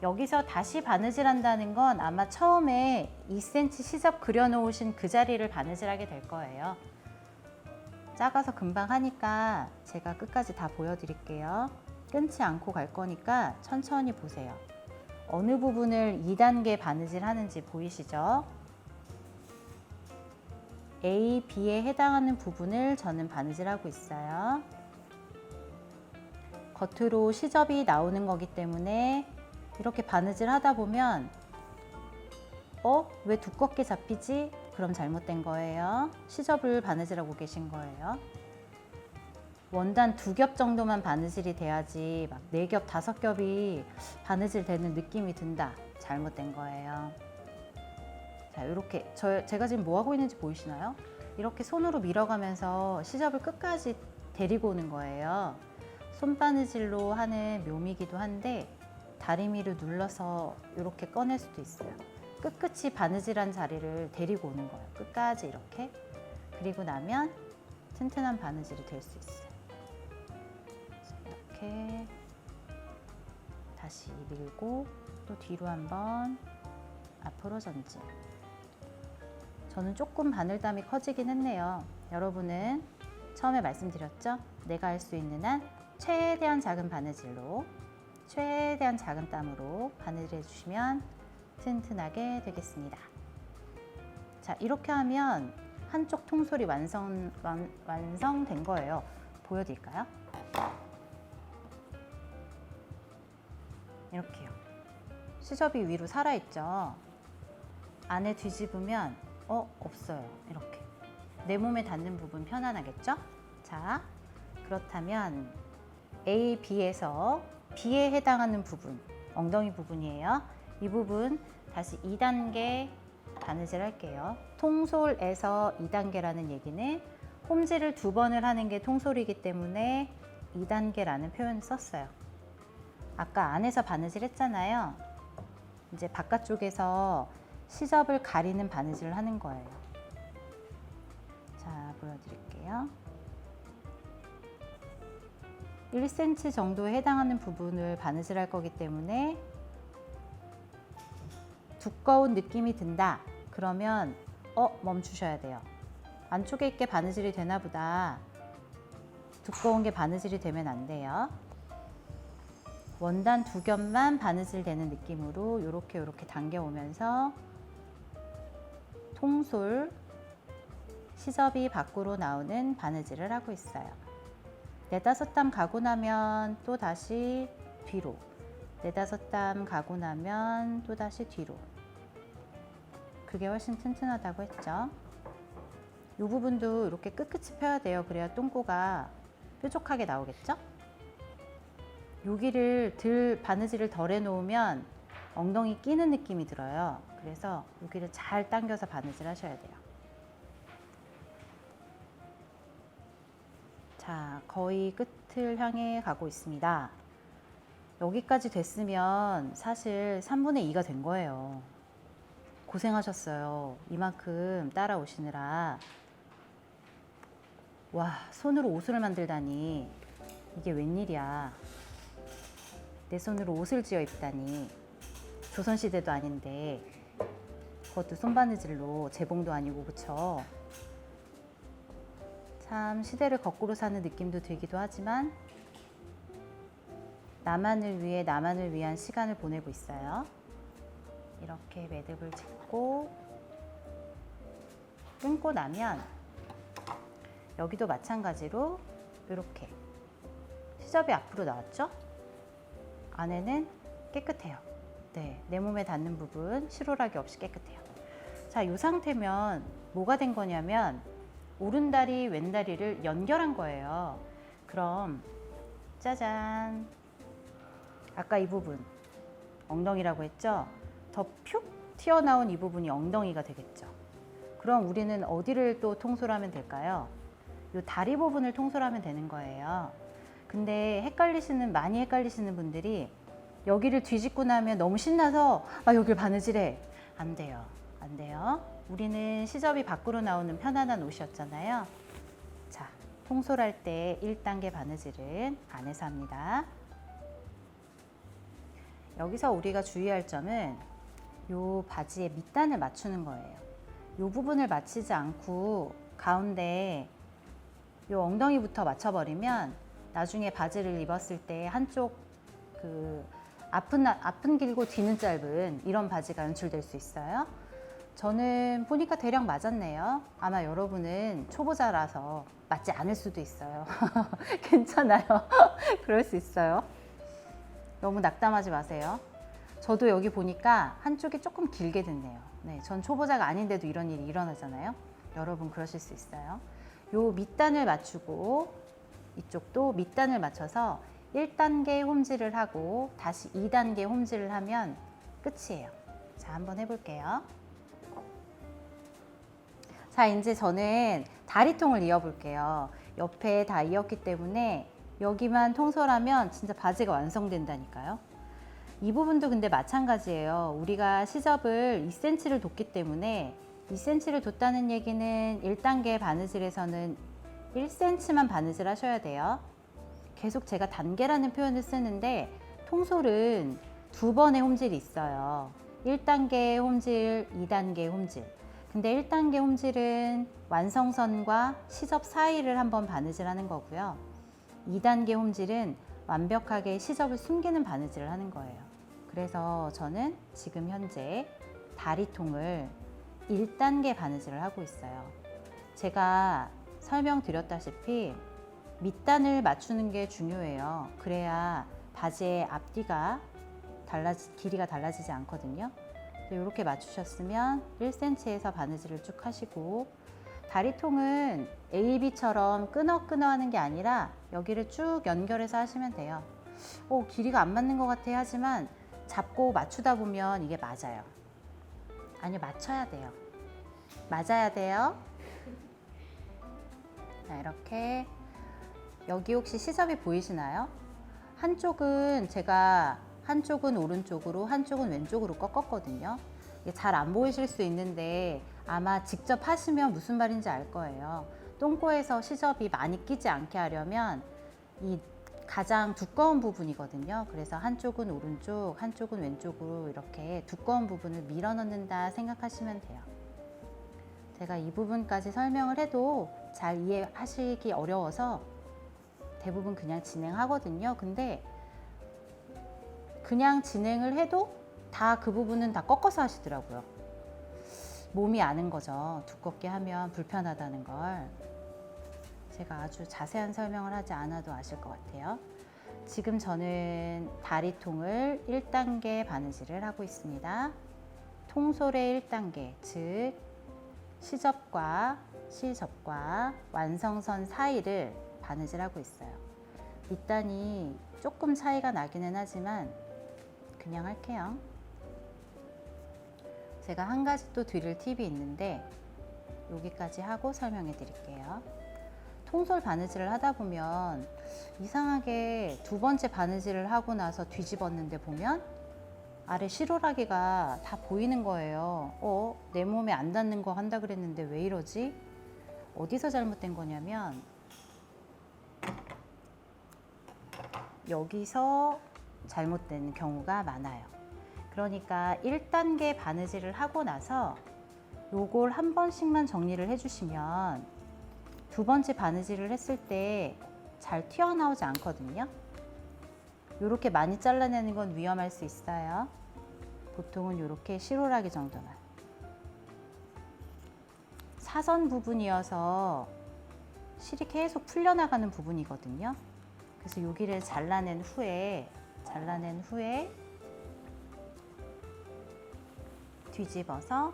여기서 다시 바느질 한다는 건 아마 처음에 2cm 시접 그려놓으신 그 자리를 바느질하게 될 거예요. 작아서 금방 하니까 제가 끝까지 다 보여드릴게요. 끊지 않고 갈 거니까 천천히 보세요. 어느 부분을 2단계 바느질 하는지 보이시죠? A, B에 해당하는 부분을 저는 바느질하고 있어요. 겉으로 시접이 나오는 거기 때문에 이렇게 바느질 하다 보면 왜 두껍게 잡히지? 그럼 잘못된 거예요. 시접을 바느질하고 계신 거예요. 원단 2겹 정도만 바느질이 돼야지 막 4겹, 5겹이 바느질 되는 느낌이 든다. 잘못된 거예요. 자, 이렇게 제가 지금 뭐 하고 있는지 보이시나요? 이렇게 손으로 밀어가면서 시접을 끝까지 데리고 오는 거예요. 손바느질로 하는 묘미이기도 한데 다리미를 눌러서 이렇게 꺼낼 수도 있어요. 끝끝이 바느질한 자리를 데리고 오는 거예요. 끝까지 이렇게. 그리고 나면 튼튼한 바느질이 될 수 있어요. 이렇게 다시 밀고 또 뒤로 한번 앞으로 전진. 저는 조금 바늘담이 커지긴 했네요. 여러분은 처음에 말씀드렸죠? 내가 할 수 있는 한 최대한 작은 바느질로 최대한 작은 땀으로 바느질해 주시면 튼튼하게 되겠습니다. 자, 이렇게 하면 한쪽 통솔이 완성된 거예요. 보여드릴까요? 이렇게요. 시접이 위로 살아있죠? 안에 뒤집으면 없어요. 이렇게. 내 몸에 닿는 부분 편안하겠죠? 자, 그렇다면 A, B에서 B에 해당하는 부분, 엉덩이 부분이에요. 이 부분 다시 2단계 바느질 할게요. 통솔에서 2단계라는 얘기는 홈질을 2번을 하는 게 통솔이기 때문에 2단계라는 표현을 썼어요. 아까 안에서 바느질 했잖아요. 이제 바깥쪽에서 시접을 가리는 바느질을 하는 거예요. 자, 보여드릴게요. 1cm 정도에 해당하는 부분을 바느질할 거기 때문에 두꺼운 느낌이 든다. 그러면 멈추셔야 돼요. 안쪽에 있게 바느질이 되나 보다. 두꺼운 게 바느질이 되면 안 돼요. 원단 두 겹만 바느질 되는 느낌으로 이렇게 당겨오면서 통솔, 시접이 밖으로 나오는 바느질을 하고 있어요. 4-5땀 가고 나면 또 다시 뒤로, 4-5땀 가고 나면 또 다시 뒤로. 그게 훨씬 튼튼하다고 했죠. 이 부분도 이렇게 끝끝이 펴야 돼요. 그래야 똥꼬가 뾰족하게 나오겠죠? 여기를 바느질을 덜 해놓으면 엉덩이 끼는 느낌이 들어요. 그래서 여기를 잘 당겨서 바느질 하셔야 돼요. 자, 거의 끝을 향해 가고 있습니다. 여기까지 됐으면 사실 3분의 2가 된 거예요. 고생하셨어요. 이만큼 따라오시느라. 와, 손으로 옷을 만들다니. 이게 웬일이야. 내 손으로 옷을 지어 입다니. 조선시대도 아닌데 그것도 손바느질로, 재봉도 아니고, 그쵸? 참 시대를 거꾸로 사는 느낌도 들기도 하지만 나만을 위해, 나만을 위한 시간을 보내고 있어요. 이렇게 매듭을 짓고 끊고 나면 여기도 마찬가지로 이렇게 시접이 앞으로 나왔죠? 안에는 깨끗해요. 네, 내 몸에 닿는 부분 실오라기 없이 깨끗해요. 자, 이 상태면 뭐가 된 거냐면 오른다리, 왼다리를 연결한 거예요. 그럼 짜잔, 아까 이 부분 엉덩이라고 했죠? 더 푹 튀어나온 이 부분이 엉덩이가 되겠죠. 그럼 우리는 어디를 또 통솔하면 될까요? 이 다리 부분을 통솔하면 되는 거예요. 근데 많이 헷갈리시는 분들이 여기를 뒤집고 나면 너무 신나서 여길 바느질해. 안 돼요. 안 돼요. 우리는 시접이 밖으로 나오는 편안한 옷이었잖아요. 자, 통솔할 때 1단계 바느질은 안에서 합니다. 여기서 우리가 주의할 점은 이 바지의 밑단을 맞추는 거예요. 이 부분을 맞추지 않고 가운데 이 엉덩이부터 맞춰버리면 나중에 바지를 입었을 때 한쪽 앞은 길고 뒤는 짧은 이런 바지가 연출될 수 있어요. 저는 보니까 대략 맞았네요. 아마 여러분은 초보자라서 맞지 않을 수도 있어요. 괜찮아요. 그럴 수 있어요. 너무 낙담하지 마세요. 저도 여기 보니까 한쪽이 조금 길게 됐네요. 네, 전 초보자가 아닌데도 이런 일이 일어나잖아요. 여러분 그러실 수 있어요. 요 밑단을 맞추고 이쪽도 밑단을 맞춰서 1단계 홈질을 하고 다시 2단계 홈질을 하면 끝이에요. 자, 한번 해볼게요. 자, 이제 저는 다리통을 이어볼게요. 옆에 다 이었기 때문에 여기만 통솔하면 진짜 바지가 완성된다니까요. 이 부분도 근데 마찬가지예요. 우리가 시접을 2cm를 뒀기 때문에 2cm를 뒀다는 얘기는 1단계 바느질에서는 1cm만 바느질 하셔야 돼요. 계속 제가 단계라는 표현을 쓰는데 통솔은 2번의 홈질이 있어요. 1단계 홈질, 2단계 홈질. 근데 1단계 홈질은 완성선과 시접 사이를 한번 바느질 하는 거고요. 2단계 홈질은 완벽하게 시접을 숨기는 바느질을 하는 거예요. 그래서 저는 지금 현재 다리통을 1단계 바느질을 하고 있어요. 제가 설명드렸다시피 밑단을 맞추는 게 중요해요. 그래야 바지의 앞뒤가 길이가 달라지지 않거든요. 이렇게 맞추셨으면 1cm에서 바느질을 쭉 하시고, 다리통은 AB처럼 끊어 하는 게 아니라 여기를 쭉 연결해서 하시면 돼요. 길이가 안 맞는 것 같아 하지만 잡고 맞추다 보면 이게 맞아요. 아니요, 맞춰야 돼요. 맞아야 돼요. 자, 이렇게 여기 혹시 시접이 보이시나요? 한쪽은 오른쪽으로, 한쪽은 왼쪽으로 꺾었거든요. 이게 잘 안 보이실 수 있는데 아마 직접 하시면 무슨 말인지 알 거예요. 똥꼬에서 시접이 많이 끼지 않게 하려면 이 가장 두꺼운 부분이거든요. 그래서 한쪽은 오른쪽, 한쪽은 왼쪽으로 이렇게 두꺼운 부분을 밀어 넣는다 생각하시면 돼요. 제가 이 부분까지 설명을 해도 잘 이해하시기 어려워서 대부분 그냥 진행하거든요. 근데 그냥 진행을 해도 다 그 부분은 다 꺾어서 하시더라고요. 몸이 아는 거죠. 두껍게 하면 불편하다는 걸. 제가 아주 자세한 설명을 하지 않아도 아실 것 같아요. 지금 저는 다리통을 1단계 바느질을 하고 있습니다. 통솔의 1단계, 즉 시접과 완성선 사이를 바느질하고 있어요. 밑단이 조금 차이가 나기는 하지만 그냥 할게요. 제가 한 가지 또 드릴 팁이 있는데 여기까지 하고 설명해 드릴게요. 통솔 바느질을 하다 보면 이상하게 두 번째 바느질을 하고 나서 뒤집었는데 보면 아래 실오라기가 다 보이는 거예요. 내 몸에 안 닿는 거 한다 그랬는데 왜 이러지? 어디서 잘못된 거냐면 여기서 잘못된 경우가 많아요. 그러니까 1단계 바느질을 하고 나서 요걸 한 번씩만 정리를 해주시면 두 번째 바느질을 했을 때 잘 튀어나오지 않거든요. 이렇게 많이 잘라내는 건 위험할 수 있어요. 보통은 이렇게 실오라기 정도만. 사선 부분이어서 실이 계속 풀려나가는 부분이거든요. 그래서 여기를 잘라낸 후에 뒤집어서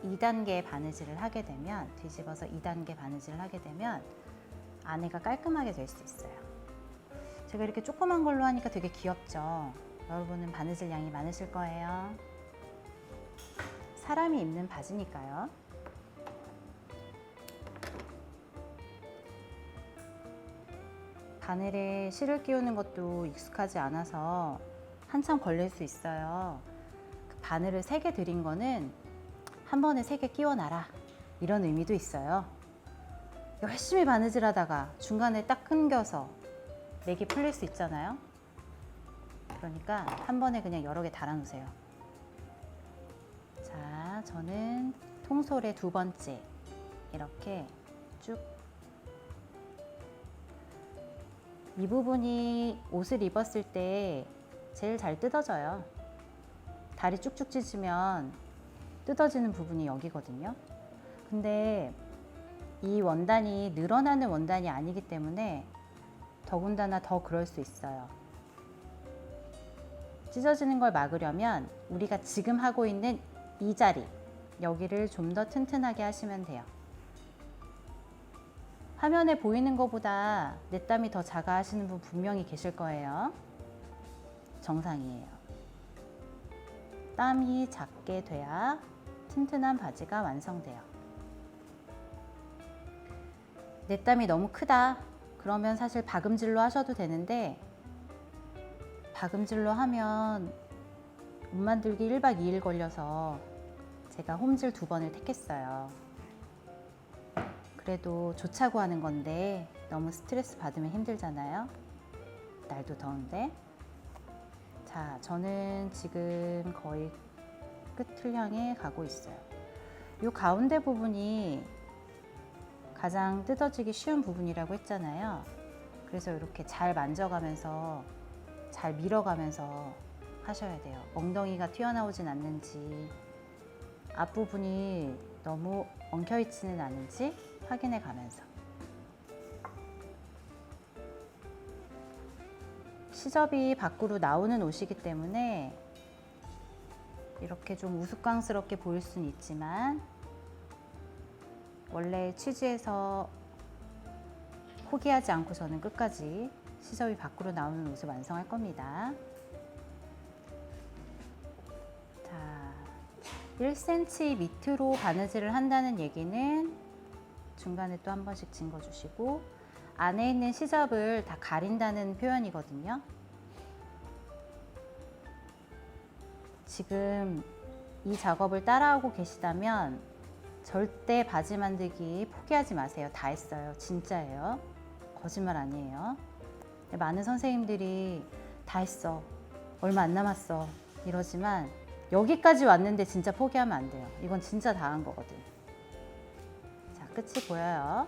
2단계 바느질을 하게 되면 안에가 깔끔하게 될 수 있어요. 제가 이렇게 조그만 걸로 하니까 되게 귀엽죠? 여러분은 바느질 양이 많으실 거예요. 사람이 입는 바지니까요. 바늘에 실을 끼우는 것도 익숙하지 않아서 한참 걸릴 수 있어요. 그 바늘을 3개 들인 거는 한 번에 3개 끼워놔라, 이런 의미도 있어요. 열심히 바느질 하다가 중간에 딱 끊겨서 맥이 풀릴 수 있잖아요. 그러니까 한 번에 그냥 여러 개 달아 놓으세요. 자, 저는 통솔의 2번째 이렇게 쭉, 이 부분이 옷을 입었을 때 제일 잘 뜯어져요. 다리 쭉쭉 찢으면 뜯어지는 부분이 여기거든요. 근데 이 원단이 늘어나는 원단이 아니기 때문에 더군다나 더 그럴 수 있어요. 찢어지는 걸 막으려면 우리가 지금 하고 있는 이 자리, 여기를 좀 더 튼튼하게 하시면 돼요. 화면에 보이는 것보다 내 땀이 더 작아 하시는 분 분명히 계실 거예요. 정상이에요. 땀이 작게 돼야 튼튼한 바지가 완성돼요. 내 땀이 너무 크다, 그러면 사실 박음질로 하셔도 되는데, 박음질로 하면 옷 만들기 1박 2일 걸려서 제가 홈질 2번을 택했어요. 그래도 좋자고 하는 건데 너무 스트레스 받으면 힘들잖아요. 날도 더운데. 자, 저는 지금 거의 끝을 향해 가고 있어요. 이 가운데 부분이 가장 뜯어지기 쉬운 부분이라고 했잖아요. 그래서 이렇게 잘 만져가면서 잘 밀어가면서 하셔야 돼요. 엉덩이가 튀어나오진 않는지, 앞부분이 너무 엉켜있지는 않은지 확인해 가면서. 시접이 밖으로 나오는 옷이기 때문에 이렇게 좀 우스꽝스럽게 보일 수는 있지만 원래 취지에서 포기하지 않고 저는 끝까지 시접이 밖으로 나오는 옷을 완성할 겁니다. 자, 1cm 밑으로 바느질을 한다는 얘기는 중간에 또 한 번씩 짚어주시고 안에 있는 시접을 다 가린다는 표현이거든요. 지금 이 작업을 따라하고 계시다면 절대 바지 만들기 포기하지 마세요. 다 했어요. 진짜예요. 거짓말 아니에요. 많은 선생님들이 다 했어, 얼마 안 남았어 이러지만 여기까지 왔는데 진짜 포기하면 안 돼요. 이건 진짜 다 한 거거든. 자, 끝이 보여요.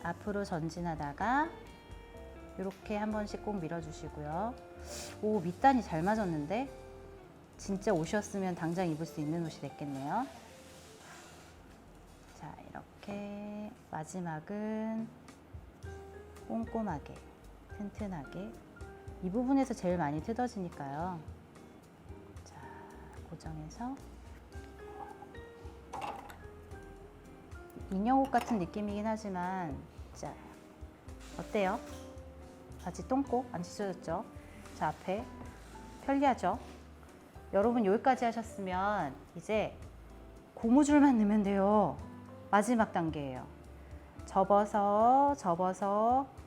앞으로 전진하다가 이렇게 한 번씩 꼭 밀어주시고요. 오, 밑단이 잘 맞았는데? 진짜 옷이었으면 당장 입을 수 있는 옷이 됐겠네요. 자, 이렇게 마지막은 꼼꼼하게, 튼튼하게. 이 부분에서 제일 많이 뜯어지니까요. 자, 고정해서 인형옷 같은 느낌이긴 하지만, 자, 어때요? 바지 똥꼬 안 찢어졌죠? 자, 앞에 편리하죠? 여러분 여기까지 하셨으면 이제 고무줄만 넣으면 돼요. 마지막 단계예요. 접어서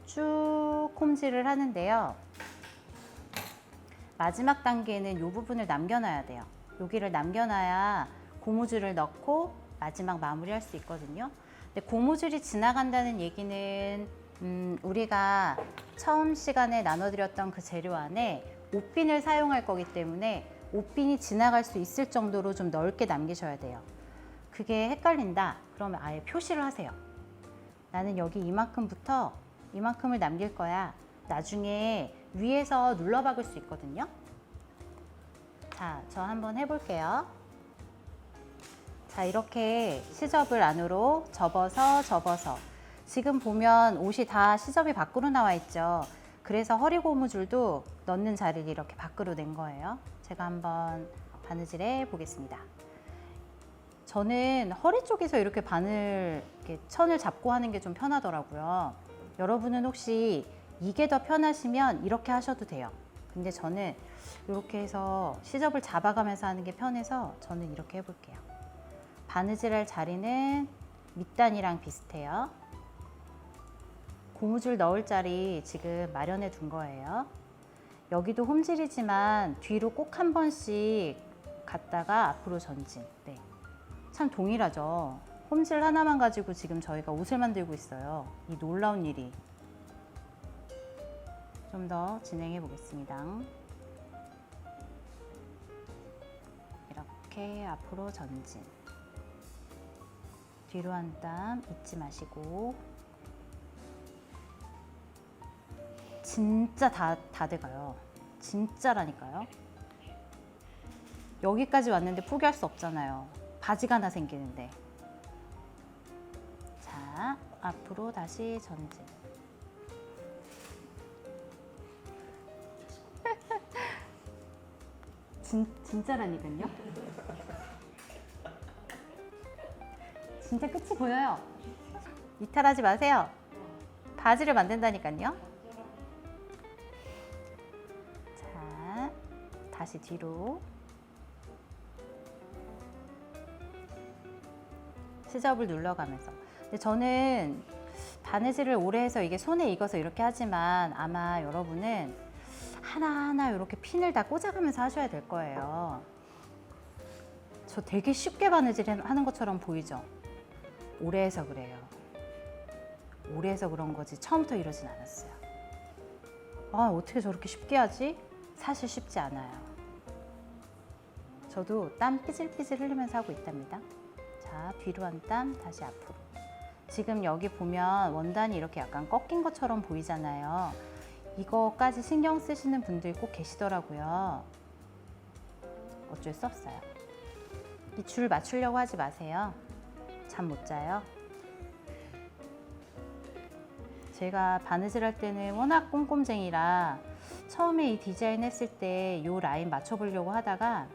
쭉 콤질을 하는데요. 마지막 단계는 이 부분을 남겨놔야 돼요. 여기를 남겨놔야 고무줄을 넣고 마지막 마무리할 수 있거든요. 근데 고무줄이 지나간다는 얘기는 우리가 처음 시간에 나눠드렸던 그 재료 안에 옷핀을 사용할 거기 때문에 옷핀이 지나갈 수 있을 정도로 좀 넓게 남기셔야 돼요. 그게 헷갈린다 그러면 아예 표시를 하세요. 나는 여기 이만큼부터 이만큼을 남길 거야. 나중에 위에서 눌러 박을 수 있거든요. 자, 저 한번 해볼게요. 자, 이렇게 시접을 안으로 접어서 지금 보면 옷이 다 시접이 밖으로 나와 있죠. 그래서 허리 고무줄도 넣는 자리를 이렇게 밖으로 낸 거예요. 제가 한번 바느질해 보겠습니다. 저는 허리 쪽에서 이렇게 이렇게 천을 잡고 하는 게 좀 편하더라고요. 여러분은 혹시 이게 더 편하시면 이렇게 하셔도 돼요. 근데 저는 이렇게 해서 시접을 잡아가면서 하는 게 편해서 저는 이렇게 해볼게요. 바느질할 자리는 밑단이랑 비슷해요. 고무줄 넣을 자리 지금 마련해 둔 거예요. 여기도 홈질이지만 뒤로 꼭 한 번씩 갔다가 앞으로 전진. 네. 참 동일하죠. 홈질 하나만 가지고 지금 저희가 옷을 만들고 있어요. 이 놀라운 일이. 좀 더 진행해 보겠습니다. 이렇게 앞으로 전진. 뒤로 한 땀 잊지 마시고. 진짜 다 돼가요. 진짜라니까요. 여기까지 왔는데 포기할 수 없잖아요. 바지가 하나 생기는데. 자, 앞으로 다시 전진. 진짜라니까요. 진짜 끝이 보여요. 이탈하지 마세요. 바지를 만든다니까요. 자, 다시 뒤로. 시접을 눌러가면서. 근데 저는 바느질을 오래 해서 이게 손에 익어서 이렇게 하지만 아마 여러분은 하나하나 이렇게 핀을 다 꽂아가면서 하셔야 될 거예요. 저 되게 쉽게 바느질 하는 것처럼 보이죠? 오래 해서 그래요. 오래 해서 그런 거지 처음부터 이러진 않았어요. 아, 어떻게 저렇게 쉽게 하지? 사실 쉽지 않아요. 저도 땀 삐질삐질 흘리면서 하고 있답니다. 자, 뒤로 한 땀, 다시 앞으로. 지금 여기 보면 원단이 이렇게 약간 꺾인 것처럼 보이잖아요. 이거까지 신경 쓰시는 분들이 꼭 계시더라고요. 어쩔 수 없어요. 이 줄 맞추려고 하지 마세요. 잠 못 자요. 제가 바느질 할 때는 워낙 꼼꼼쟁이라 처음에 이 디자인 했을 때 이 라인 맞춰보려고 하다가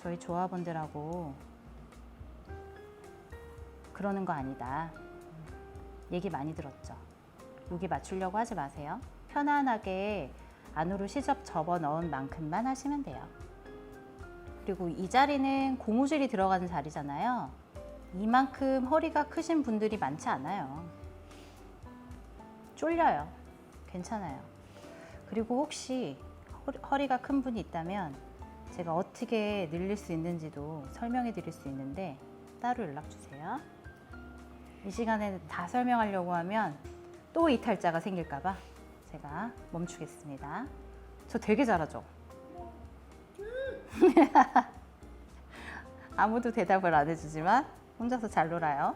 저희 조합원들하고 그러는 거 아니다. 얘기 많이 들었죠. 여기 맞추려고 하지 마세요. 편안하게 안으로 시접 접어 넣은 만큼만 하시면 돼요. 그리고 이 자리는 고무줄이 들어가는 자리잖아요. 이만큼 허리가 크신 분들이 많지 않아요. 쫄려요. 괜찮아요. 그리고 혹시 허리가 큰 분이 있다면 제가 어떻게 늘릴 수 있는지도 설명해 드릴 수 있는데 따로 연락 주세요. 이 시간에 다 설명하려고 하면 또 이탈자가 생길까봐 제가 멈추겠습니다. 저 되게 잘하죠? 아무도 대답을 안 해주지만 혼자서 잘 놀아요.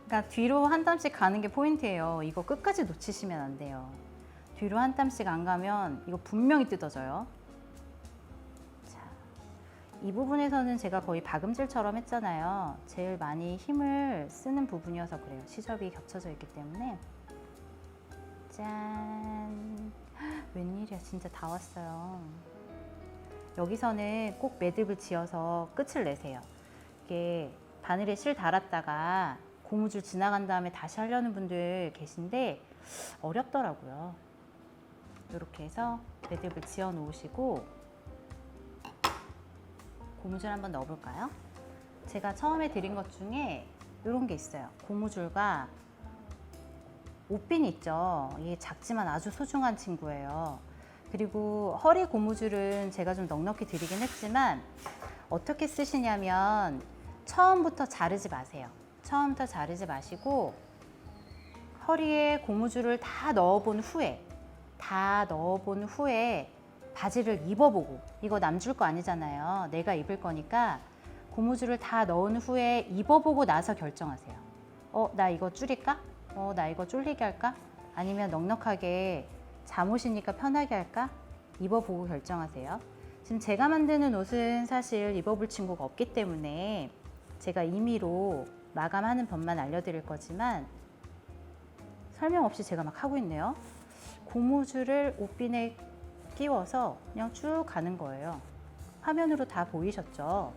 그러니까 뒤로 한 땀씩 가는 게 포인트예요. 이거 끝까지 놓치시면 안 돼요. 뒤로 한 땀씩 안 가면 이거 분명히 뜯어져요. 자, 이 부분에서는 제가 거의 박음질처럼 했잖아요. 제일 많이 힘을 쓰는 부분이어서 그래요. 시접이 겹쳐져 있기 때문에. 짠! 웬일이야, 진짜 다 왔어요. 여기서는 꼭 매듭을 지어서 끝을 내세요. 이게 바늘에 실 달았다가 고무줄 지나간 다음에 다시 하려는 분들 계신데 어렵더라고요. 이렇게 해서 매듭을 지어 놓으시고 고무줄 한번 넣어볼까요? 제가 처음에 드린 것 중에 이런 게 있어요. 고무줄과 옷핀 있죠. 이게 작지만 아주 소중한 친구예요. 그리고 허리 고무줄은 제가 좀 넉넉히 드리긴 했지만 어떻게 쓰시냐면 처음부터 자르지 마세요. 처음부터 자르지 마시고 허리에 고무줄을 다 넣어본 후에 바지를 입어보고, 이거 남 줄 거 아니잖아요. 내가 입을 거니까 고무줄을 다 넣은 후에 입어보고 나서 결정하세요. 나 이거 줄일까? 나 이거 쫄리게 할까? 아니면 넉넉하게 잠옷이니까 편하게 할까? 입어보고 결정하세요. 지금 제가 만드는 옷은 사실 입어볼 친구가 없기 때문에 제가 임의로 마감하는 법만 알려드릴 거지만 설명 없이 제가 막 하고 있네요. 고무줄을 옷핀에 끼워서 그냥 쭉 가는 거예요. 화면으로 다 보이셨죠?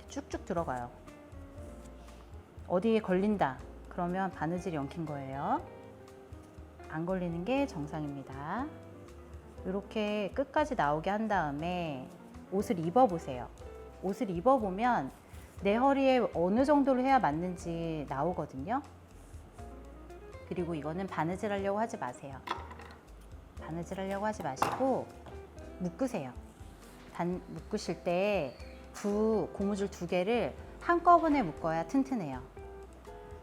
쭉쭉 들어가요. 어디에 걸린다 그러면 바느질이 엉킨 거예요. 안 걸리는 게 정상입니다. 이렇게 끝까지 나오게 한 다음에 옷을 입어보세요. 옷을 입어보면 내 허리에 어느 정도로 해야 맞는지 나오거든요. 그리고 이거는 바느질 하려고 하지 마세요. 바느질 하려고 하지 마시고 묶으세요. 묶으실 때 고무줄 두 개를 한꺼번에 묶어야 튼튼해요.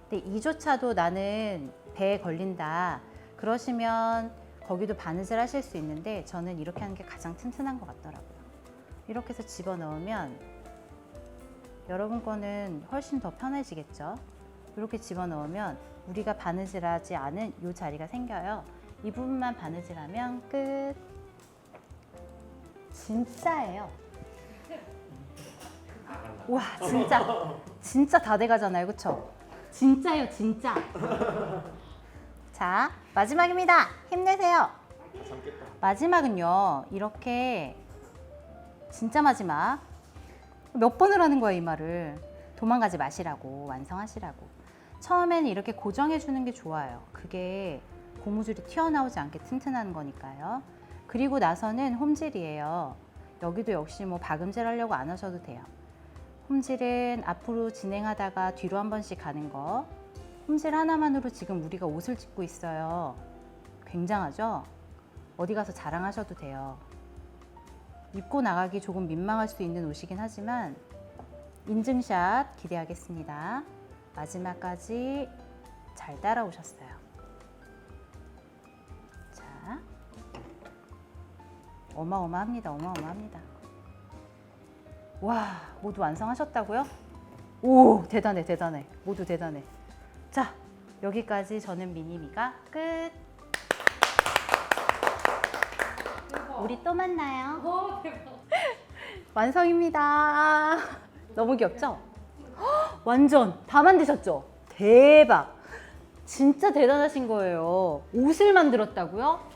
근데 이조차도 나는 배에 걸린다 그러시면 거기도 바느질 하실 수 있는데 저는 이렇게 하는 게 가장 튼튼한 것 같더라고요. 이렇게 해서 집어넣으면 여러분 거는 훨씬 더 편해지겠죠. 이렇게 집어넣으면 우리가 바느질하지 않은 이 자리가 생겨요. 이 부분만 바느질하면 끝. 진짜예요. 와, 진짜 다 돼가잖아요, 그쵸? 진짜예요, 진짜. 자, 마지막입니다. 힘내세요. 마지막은요, 이렇게 진짜 마지막. 몇 번을 하는 거야, 이 말을. 도망가지 마시라고, 완성하시라고. 처음에는 이렇게 고정해 주는 게 좋아요. 그게 고무줄이 튀어나오지 않게 튼튼한 거니까요. 그리고 나서는 홈질이에요. 여기도 역시 뭐 박음질 하려고 안 하셔도 돼요. 홈질은 앞으로 진행하다가 뒤로 한 번씩 가는 거. 홈질 하나만으로 지금 우리가 옷을 짓고 있어요. 굉장하죠? 어디 가서 자랑하셔도 돼요. 입고 나가기 조금 민망할 수 있는 옷이긴 하지만 인증샷 기대하겠습니다. 마지막까지 잘 따라오셨어요. 자, 어마어마합니다. 어마어마합니다. 와, 모두 완성하셨다고요? 오, 대단해, 대단해. 모두 대단해. 자, 여기까지 저는 미니미가 끝. 우리 또 만나요. 완성입니다. 너무 귀엽죠? 헉, 완전 다 만드셨죠? 대박. 진짜 대단하신 거예요. 옷을 만들었다고요?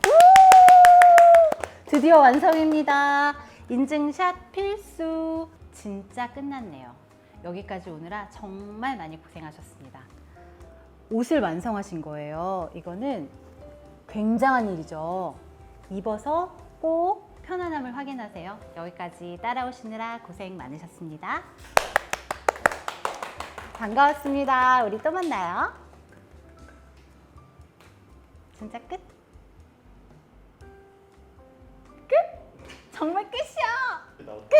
드디어 완성입니다. 인증샷 필수. 진짜 끝났네요. 여기까지 오느라 정말 많이 고생하셨습니다. 옷을 완성하신 거예요. 이거는 굉장한 일이죠. 입어서 꼭 편안함을 확인하세요. 여기까지 따라오시느라 고생 많으셨습니다. 반가웠습니다. 우리 또 만나요. 진짜 끝? 끝! 정말 끝이야! 끝!